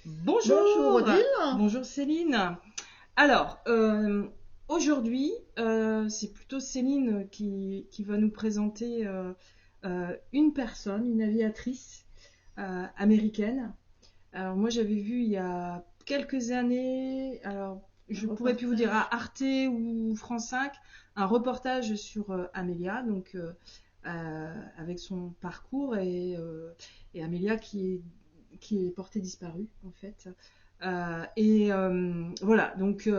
Bonjour Bonjour, Odile. bonjour Céline. Alors, aujourd'hui, c'est plutôt Céline qui va nous présenter une personne, une aviatrice américaine. Alors moi j'avais vu il y a quelques années, alors je pourrais plus vous dire à Arte ou France 5, un reportage sur Amelia, donc avec son parcours et Amelia qui est portée disparue en fait. Voilà, donc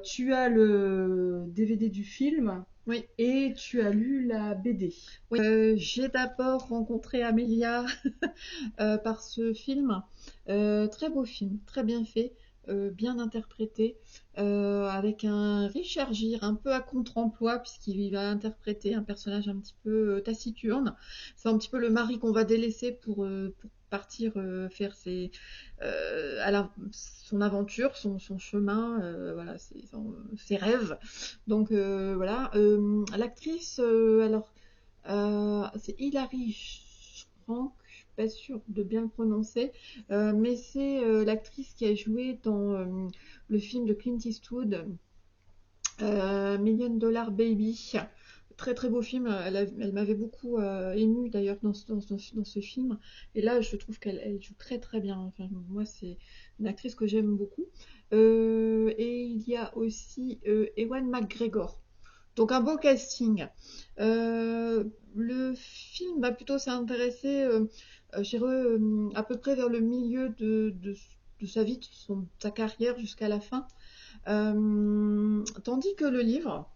tu as le DVD du film Oui, et tu as lu la BD. oui. J'ai d'abord rencontré Amélia par ce film. Très beau film, très bien fait, bien interprété, avec un Richard Gere un peu à contre-emploi puisqu'il va interpréter un personnage un petit peu taciturne. C'est un petit peu le mari qu'on va délaisser pour partir faire son aventure, son chemin, voilà, ses rêves. Donc voilà. L'actrice, c'est Hilary Swank, je suis pas sûre de bien le prononcer, mais c'est l'actrice qui a joué dans le film de Clint Eastwood, Million Dollar Baby. Très très beau film, elle m'avait beaucoup émue d'ailleurs dans ce film. Et là, je trouve qu'elle joue très très bien. Enfin, moi, c'est une actrice que j'aime beaucoup. Et il y a aussi Ewan McGregor. Donc un beau casting. Le film va plutôt s'intéresser, à peu près vers le milieu de sa vie, de sa carrière jusqu'à la fin. Tandis que le livre,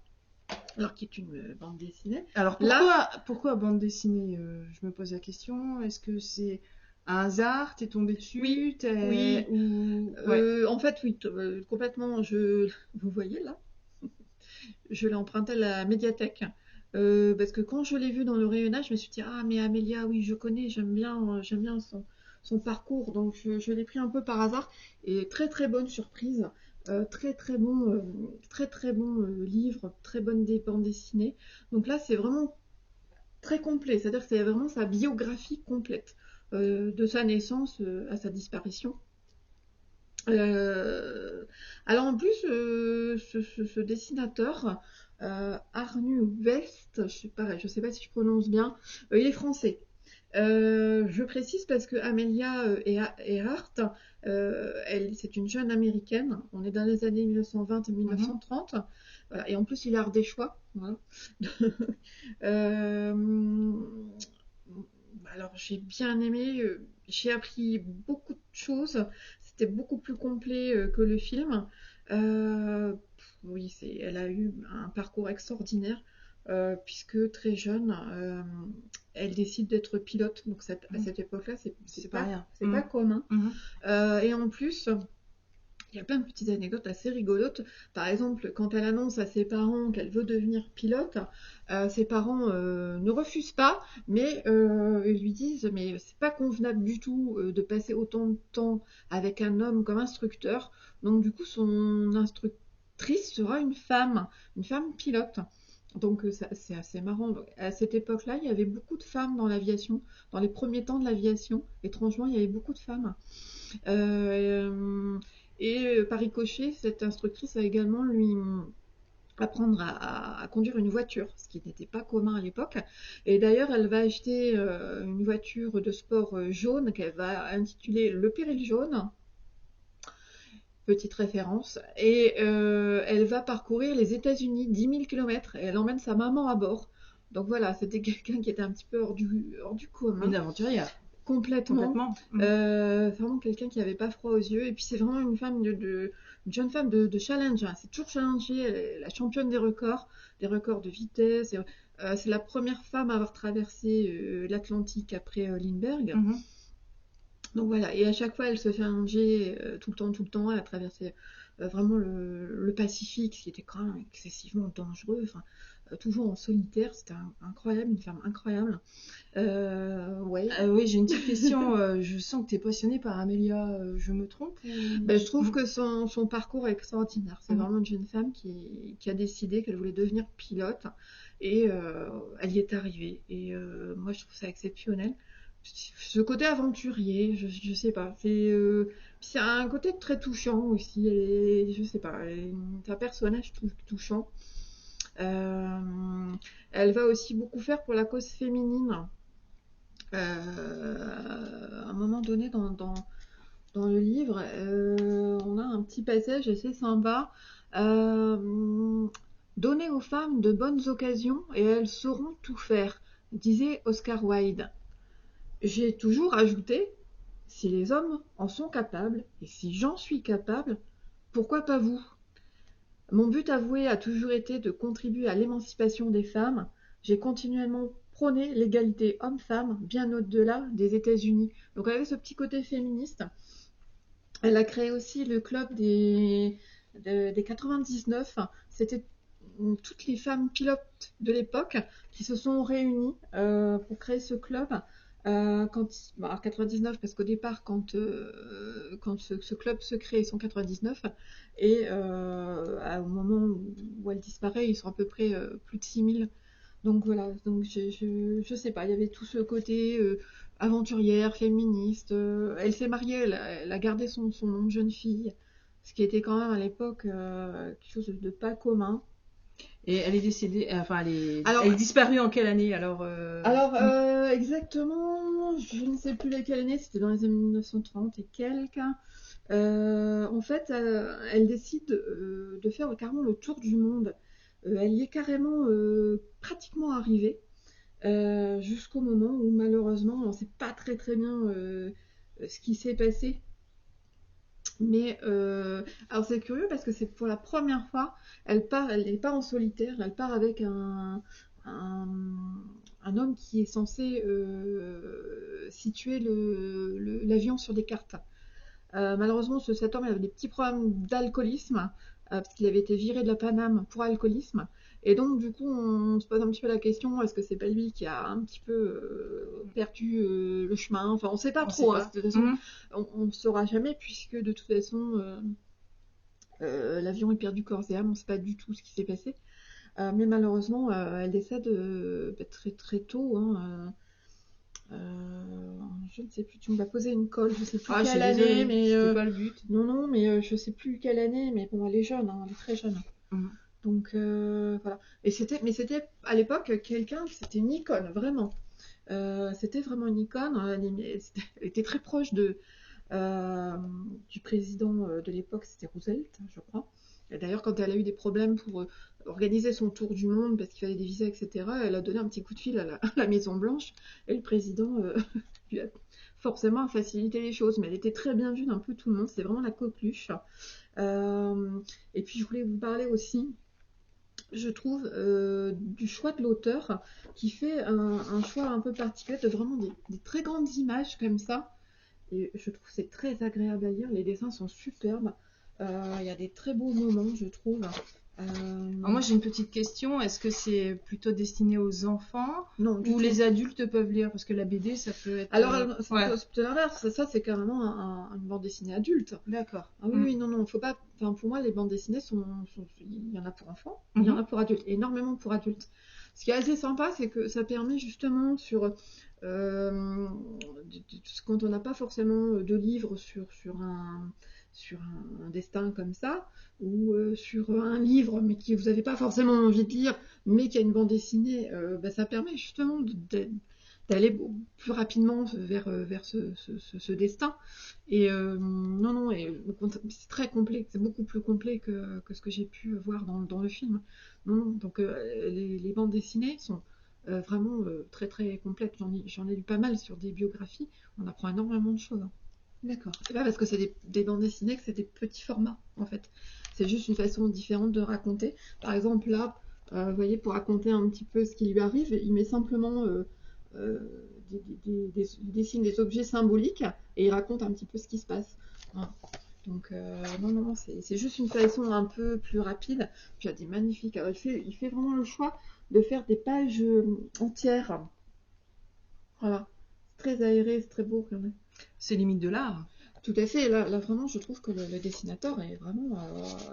alors qui est une bande dessinée, Alors là, pourquoi bande dessinée je me pose la question. Est-ce que c'est un hasard? T'es tombé oui, dessus? oui, Ouais. en fait, oui, complètement, vous voyez là, je l'ai emprunté à la médiathèque. Parce que quand je l'ai vu dans le rayonnage, je me suis dit, ah, mais Amélia, oui, je connais, j'aime bien son parcours. Donc, je l'ai pris un peu par hasard. Et très, très bonne surprise. Très, très bon livre, très bonne bande dessinée. Donc là, c'est vraiment très complet. C'est-à-dire que c'est vraiment sa biographie complète. De sa naissance à sa disparition. Euh, alors en plus, ce dessinateur, Arnu West, je sais pas si je prononce bien, il est français. Je précise parce que Amelia Earhart, c'est une jeune américaine. On est dans les années 1920 et Mhm. 1930. Voilà. Et en plus, il est ardéchois. Voilà. Euh, alors, j'ai bien aimé. J'ai appris beaucoup de choses. C'était beaucoup plus complet que le film. Oui, elle a eu un parcours extraordinaire. Puisque très jeune, elle décide d'être pilote. Donc à Mhm. cette époque-là, C'est pas rien. c'est pas commun. Mhm. Et en plus, il y a plein de petites anecdotes assez rigolotes. Par exemple, quand elle annonce à ses parents qu'elle veut devenir pilote, ses parents ne refusent pas, mais ils lui disent mais c'est pas convenable du tout de passer autant de temps avec un homme comme instructeur. Donc du coup, son instructrice sera une femme pilote. Donc c'est assez marrant. Donc, à cette époque-là, il y avait beaucoup de femmes dans l'aviation. Dans les premiers temps de l'aviation, étrangement, il y avait beaucoup de femmes. Euh, par ricochet, cette instructrice va également lui apprendre à conduire une voiture, ce qui n'était pas commun à l'époque. Et d'ailleurs, elle va acheter une voiture de sport jaune qu'elle va intituler Le Péril jaune, petite référence. Et elle va parcourir les États-Unis, 10 000 km, et elle emmène sa maman à bord. Donc voilà, c'était quelqu'un qui était un petit peu hors du Une commun. aventurière. Complètement. Complètement. Mhm. Vraiment quelqu'un qui n'avait pas froid aux yeux. Et puis c'est vraiment une jeune femme de challenge, hein. C'est toujours challengé. Elle est la championne des records de vitesse. C'est la première femme à avoir traversé l'Atlantique après Lindbergh. Mhm. Donc voilà, et à chaque fois, elle se fait allonger tout le temps. Elle a traversé vraiment le Pacifique, ce qui était quand même excessivement dangereux. Enfin, toujours en solitaire, c'était incroyable, une femme incroyable. Ouais. Oui, j'ai une petite question. Je sens que tu es passionnée par Amélia. Je me trompe ou... Ben, je trouve Mhm. que son parcours est extraordinaire. C'est Mhm. vraiment une jeune femme qui a décidé qu'elle voulait devenir pilote et elle y est arrivée. Et moi, je trouve ça exceptionnel. ce côté aventurier, je sais pas. C'est un côté très touchant aussi. Je sais pas, c'est un personnage touchant. Euh, Elle va aussi beaucoup faire pour la cause féminine. À un moment donné dans le livre, on a un petit passage assez sympa. Euh, Donner aux femmes de bonnes occasions et elles sauront tout faire, disait Oscar Wilde. J'ai toujours ajouté, si les hommes en sont capables, et si j'en suis capable, pourquoi pas vous? Mon but avoué a toujours été de contribuer à l'émancipation des femmes. J'ai continuellement prôné l'égalité homme-femme, bien au-delà des États-Unis. Donc elle avait ce petit côté féministe. Elle a créé aussi le club des 99. C'était toutes les femmes pilotes de l'époque qui se sont réunies pour créer ce club. Bah, 99 parce qu'au départ quand ce club se crée ils sont 99 et au moment où elle disparaît ils sont à peu près plus de 6000. Donc voilà, donc je sais pas, il y avait tout ce côté aventurière, féministe. Elle s'est mariée, elle a gardé son nom de jeune fille, ce qui était quand même à l'époque quelque chose de pas commun. Et elle est décédée, Alors, elle est disparue en quelle année exactement, je ne sais plus laquelle année, c'était dans les années 1930 et quelques. En fait, elle décide de faire carrément le tour du monde. Elle y est carrément pratiquement arrivée. Jusqu'au moment où malheureusement on ne sait pas très très bien ce qui s'est passé. Mais alors c'est curieux parce que c'est pour la première fois, elle n'est pas en solitaire, elle part avec un, un homme qui est censé situer l'avion sur des cartes. Malheureusement, cet homme avait des petits problèmes d'alcoolisme, parce qu'il avait été viré de la Paname pour alcoolisme. Et donc, du coup, on se pose un petit peu la question, est-ce que c'est pas lui qui a un petit peu perdu le chemin? Enfin, on sait pas trop, hein, de toute façon, on ne saura jamais, puisque de toute façon, l'avion est perdu corps et âme, on ne sait pas du tout ce qui s'est passé. Mais malheureusement, elle décède très très tôt, hein, je ne sais plus, tu me vas poser une colle, je ne sais plus quelle année, mais c'était pas le but. non, mais je ne sais plus quelle année, mais bon, elle est jeune, hein, elle est très jeune. Donc voilà. Mais c'était à l'époque quelqu'un, c'était une icône, vraiment. C'était vraiment une icône. Elle était très proche du président de l'époque, c'était Roosevelt, je crois. Et d'ailleurs, quand elle a eu des problèmes pour organiser son tour du monde, parce qu'il fallait des visas, etc., elle a donné un petit coup de fil à la Maison Blanche, et le président lui a forcément facilité les choses. Mais elle était très bien vue d'un peu tout le monde, c'est vraiment la coqueluche. Et puis je voulais vous parler aussi, je trouve, du choix de l'auteur, qui fait un choix un peu particulier de vraiment des très grandes images comme ça. Et je trouve que c'est très agréable à lire. Les dessins sont superbes. Il y a des très beaux moments, je trouve. Alors moi j'ai une petite question, est-ce que c'est plutôt destiné aux enfants Non, ou les adultes peuvent lire? Parce que la BD ça peut être... Alors, c'est plutôt l'inverse. Ça c'est carrément une bande dessinée adulte. D'accord. Ah oui, non, faut pas. Enfin, pour moi, les bandes dessinées il y en a pour enfants, il y en a pour adultes, énormément pour adultes. Ce qui est assez sympa, c'est que ça permet justement quand on n'a pas forcément de livre sur un destin comme ça, ou sur un livre mais que vous n'avez pas forcément envie de lire, mais qui a une bande dessinée, ça permet justement d'aller plus rapidement vers ce destin. Et non, c'est très complet, c'est beaucoup plus complet que ce que j'ai pu voir dans le film. Non, donc les bandes dessinées sont vraiment très très complètes. J'en ai lu pas mal sur des biographies, on apprend énormément de choses. D'accord. C'est pas parce que c'est des bandes dessinées que c'est des petits formats en fait. C'est juste une façon différente de raconter. Par exemple là, vous voyez, pour raconter un petit peu ce qui lui arrive, il met simplement il dessine des objets symboliques et il raconte un petit peu ce qui se passe. Voilà. Donc non, c'est juste une façon un peu plus rapide. Puis il y a des magnifiques. Alors, il fait vraiment le choix de faire des pages entières. Voilà. C'est très aéré, c'est très beau. Regardez. C'est limite de l'art. Tout à fait. Là vraiment, je trouve que le dessinateur est vraiment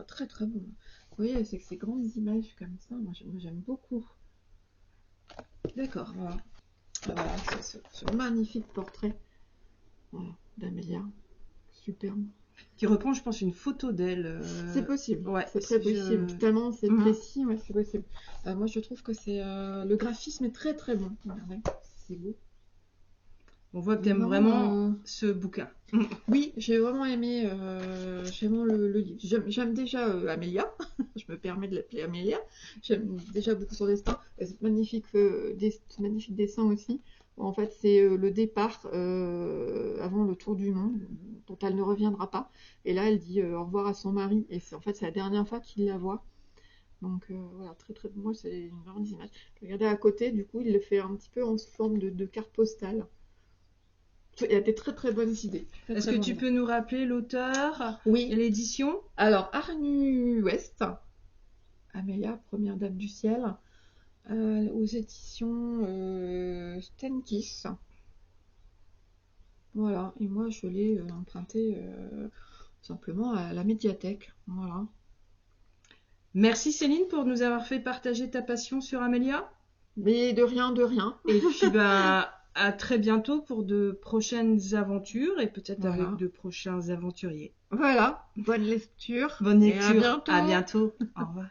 très très bon. Vous voyez, c'est que ces grandes images comme ça, moi j'aime beaucoup. D'accord. Voilà. Voilà, c'est ce magnifique portrait, voilà, d'Amélia. Superbe. Qui reprend, je pense, une photo d'elle. C'est possible, Ouais, c'est très possible. Tellement c'est Mhm. précis, ouais, c'est possible. Moi, je trouve que le graphisme est très très bon. Regardez, c'est beau. On voit que tu aimes vraiment ce bouquin. Oui, j'ai vraiment aimé le livre. J'aime déjà Amélia, je me permets de l'appeler Amélia. J'aime déjà beaucoup son destin. Ce magnifique dessin aussi. En fait, c'est le départ avant le tour du monde, dont elle ne reviendra pas. Et là, elle dit au revoir à son mari. Et en fait, c'est la dernière fois qu'il la voit. Donc voilà, très très. Moi, c'est une grande image. Regardez à côté, du coup, il le fait un petit peu en forme de carte postale. Il y a des très très bonnes idées. Est-ce que tu peux nous rappeler l'auteur Oui. et l'édition? Alors, Arnu West, Amélia, première dame du ciel, aux éditions Stenkiss. Voilà, et moi je l'ai emprunté simplement à la médiathèque. Voilà. Merci Céline pour nous avoir fait partager ta passion sur Amélia. Mais de rien, de rien. Et puis ben, à très bientôt pour de prochaines aventures et peut-être Voilà. avec de prochains aventuriers. Voilà, bonne lecture. Bonne lecture. Et à bientôt. À bientôt. Au revoir.